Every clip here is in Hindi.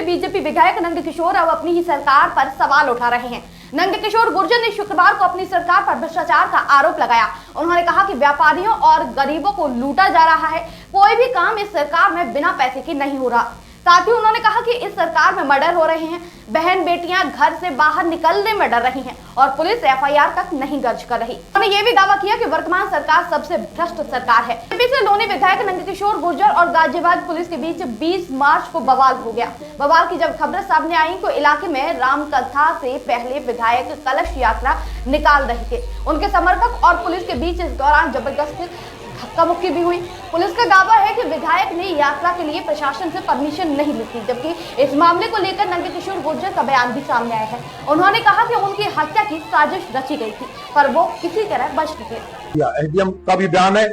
बीजेपी विधायक नंदकिशोर अब अपनी ही सरकार पर सवाल उठा रहे हैं। नंदकिशोर गुर्जर ने शुक्रवार को अपनी सरकार पर भ्रष्टाचार का आरोप लगाया। उन्होंने कहा कि व्यापारियों और गरीबों को लूटा जा रहा है, कोई भी काम इस सरकार में बिना पैसे के नहीं हो रहा। साथ ही उन्होंने कहा कि इस सरकार में मर्डर हो रहे हैं, बहन बेटियां घर से बाहर निकलने में डर रही हैं और पुलिस एफआईआर तक नहीं दर्ज कर रही। उन्होंने ये भी दावा किया कि वर्तमान सरकार सबसे भ्रष्ट सरकार है। बीजेपी लोनी विधायक नंदकिशोर गुर्जर और गाजियाबाद पुलिस के बीच 20 मार्च को बवाल हो गया। बवाल की जब खबरें सामने आई तो इलाके में रामकथा से पहले विधायक कलश यात्रा निकाल रहे थे। उनके समर्थक और पुलिस के बीच इस दौरान जबरदस्त धक्का मुक्की भी हुई। पुलिस का दावा है कि विधायक ने यात्रा के लिए प्रशासन से परमिशन नहीं ली थी, जबकि इस मामले को लेकर नंदकिशोर गुर्जर का बयान भी सामने आया है। उन्होंने कहा कि उनकी हत्या की साजिश रची गई थी, पर वो किसी तरह बच निकले। एसडीएम का भी बयान है,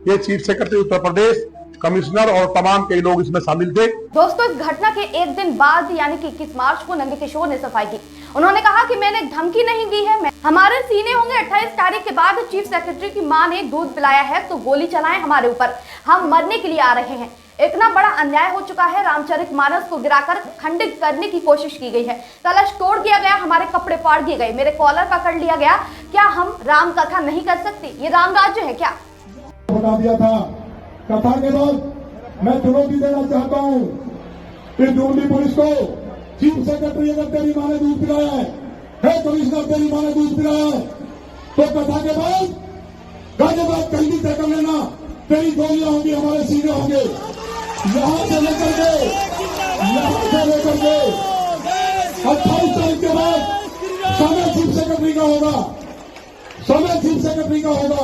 ये chief secretary Uttar Pradesh, commissioner और तमाम कई लोग इसमें शामिल थे। दोस्तों, इस घटना के एक दिन बाद यानी कि 21 मार्च को नंदकिशोर ने सफाई दी। उन्होंने कहा कि मैंने धमकी नहीं दी है, हमारे सीने होंगे। 28 तारीख के बाद चीफ सेक्रेटरी की मां ने दूध पिलाया है तो गोली चलाएं हमारे ऊपर, हम मरने के लिए आ रहे हैं। इतना बड़ा अन्याय हो चुका है। रामचरितमानस को गिराकर खंडित करने की कोशिश की गई है, कलश तोड़ दिया गया, हमारे कपड़े फाड़ दिए गए, मेरे कॉलर पकड़ लिया गया। क्या हम राम कथा नहीं कर सकते? ये राम राज्य है क्या? बता दिया था। कथा के बाद मैं चुनौती देना चाहता हूँ कि दिल्ली पुलिस को, चीफ सेक्रेटरी अगर तेरी माँ ने दूध पिलाया है कमिश्नर तेरी माँ ने दूध पिलाया है, तो कथा के बाद गाजियाबाद कैदी तय कर लेना, तेरी गोलियां होंगी, हमारे सीने होंगे। यहाँ से लेकर के 28 तारीख के बाद समय चीफ सेक्रेटरी का होगा, समय चीफ सेक्रेटरी का होगा।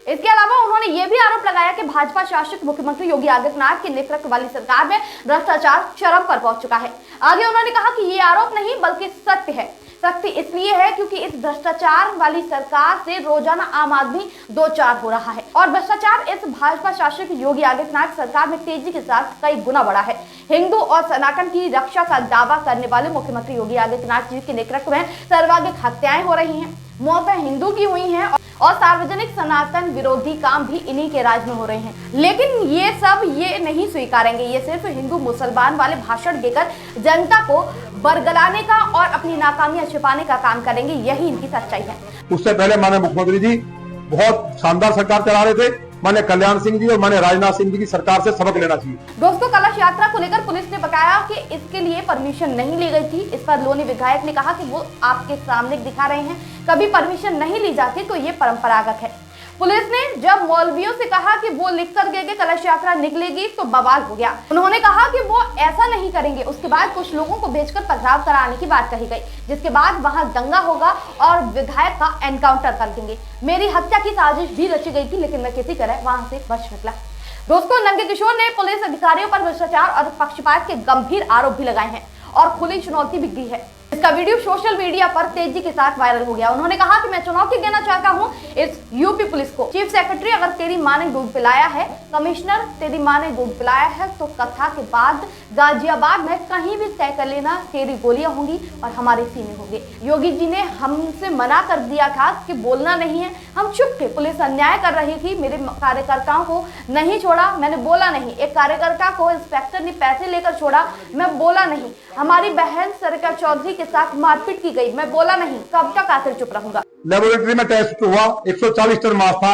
इसके अलावा उन्होंने ये भी आरोप लगाया कि भाजपा शासित मुख्यमंत्री योगी आदित्यनाथ के नेतृत्व वाली सरकार में भ्रष्टाचार चरम पर पहुंच चुका है। आगे उन्होंने कहा कि ये आरोप नहीं बल्कि सत्य है। सत्य इसलिए है क्योंकि इस भ्रष्टाचार वाली सरकार से रोजाना आम आदमी दो चार हो रहा है और भ्रष्टाचार इस भाजपा शासित योगी आदित्यनाथ सरकार में तेजी के साथ कई गुना बढ़ा है। हिंदू और सनातन की रक्षा का दावा करने वाले मुख्यमंत्री योगी आदित्यनाथ जी के नेतृत्व में सर्वाधिक हत्याएं हो रही हैं, मौतें हिंदू की हुई हैं और सार्वजनिक सनातन विरोधी काम भी इन्हीं के राज में हो रहे हैं। लेकिन ये सब ये नहीं स्वीकारेंगे। ये सिर्फ हिंदू मुसलमान वाले भाषण देकर जनता को बरगलाने का और अपनी नाकामियां छिपाने का काम करेंगे। यही इनकी सच्चाई है। उससे पहले माननीय मुख्यमंत्री जी बहुत शानदार सरकार चला रहे थे। माननीय कल्याण सिंह जी और माननीय राजनाथ सिंह जी की सरकार से सबक लेना चाहिए। दोस्तों, कलश यात्रा को लेकर पुलिस ने बताया कि इसके लिए परमिशन नहीं ली गई थी। इस पर लोनी विधायक ने कहा कि वो आपके सामने दिखा रहे हैं, कभी परमिशन नहीं ली जाती तो ये परंपरागत है। पुलिस ने जब मौलवियों से कहा कि वो लिख कर गए कि कलश यात्रा निकलेगी तो बवाल हो गया। उन्होंने कहा कि वो ऐसा नहीं करेंगे। उसके बाद कुछ लोगों को भेजकर पथराव कराने की बात कही गई, जिसके बाद वहां दंगा होगा और विधायक का एनकाउंटर कर देंगे। मेरी हत्या की साजिश भी रची गई थी, लेकिन मैं किसी तरह वहां से बच निकला। दोस्तों, नंदकिशोर ने पुलिस अधिकारियों पर भ्रष्टाचार और पक्षपात के गंभीर आरोप भी लगाए हैं और खुली चुनौती भी दी है। इसका वीडियो सोशल मीडिया पर तेजी के साथ वायरल हो गया। उन्होंने कहा कि मैं चुनौती देना चाहता हूं इस यूपी पुलिस को। चीफ सेक्रेटरी अगर तेरी मां ने दूध पिलाया है, कमिश्नर तेरी मां ने दूध पिलाया है, तो कथा के बाद गाजियाबाद में कहीं भी तय कर लेना, तेरी गोलियां होंगी और हमारे सीने होंगे। योगी जी ने हमसे मना कर दिया था कि बोलना नहीं है, हम चुप थे। पुलिस अन्याय कर रही थी, मेरे कार्यकर्ताओं को नहीं छोड़ा, मैंने बोला नहीं। एक कार्यकर्ता को इंस्पेक्टर ने पैसे लेकर छोड़ा, मैं बोला नहीं। हमारी बहन सरिता चौधरी के साथ मारपीट की गई, मैं बोला नहीं। कब तक आकर चुप रहूंगा? लेबोरेटरी में टेस्ट हुआ, 140 टन मांस था,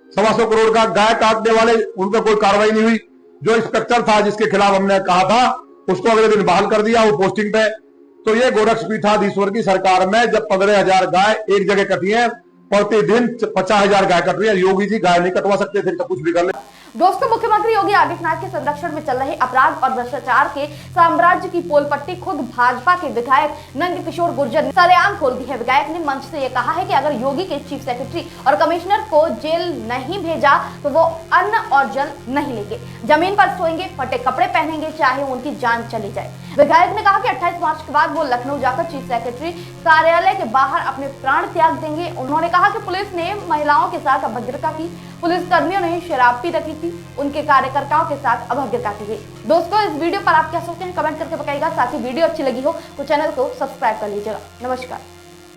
125 करोड़ का। गाय काटने वाले उन पर कोई कार्रवाई नहीं हुई। जो इंस्पेक्टर था जिसके खिलाफ हमने कहा था, उसको अगले दिन बहाल कर दिया, वो पोस्टिंग पे। तो ये गोरक्षपीठाधीश्वर की सरकार में जब 15,000 गाय एक जगह कटी है, प्रतिदिन 50,000 गाय कट रही है। योगी जी गाय नहीं कटवा सकते थे, तो कुछ भी कर ले। दोस्तों, मुख्यमंत्री योगी आदित्यनाथ के संरक्षण में चल रहे अपराध और भ्रष्टाचार के साम्राज्य की पोल पट्टी खुद भाजपा के विधायक नंदकिशोर गुर्जर ने सरेआम खोल दी है। विधायक ने मंच से यह कहा है कि अगर योगी के चीफ सेक्रेटरी और कमिश्नर को जेल नहीं भेजा तो वो अन्न और जल नहीं लेंगे, जमीन पर सोएंगे, फटे कपड़े पहनेंगे, चाहे उनकी जान चली जाए। विधायक ने कहा कि 28 मार्च के बाद वो लखनऊ जाकर चीफ सेक्रेटरी कार्यालय के बाहर अपने प्राण त्याग देंगे। उन्होंने कहा कि पुलिस ने महिलाओं के साथ अभद्रता की, पुलिस कर्मियों ने शराब पी रखी थी, उनके कार्यकर्ताओं के साथ अभद्रता की गई। दोस्तों, इस वीडियो पर आप क्या सोचते हैं कमेंट करके बताइएगा। साथ ही वीडियो अच्छी लगी हो तो चैनल को सब्सक्राइब कर लीजिएगा। नमस्कार।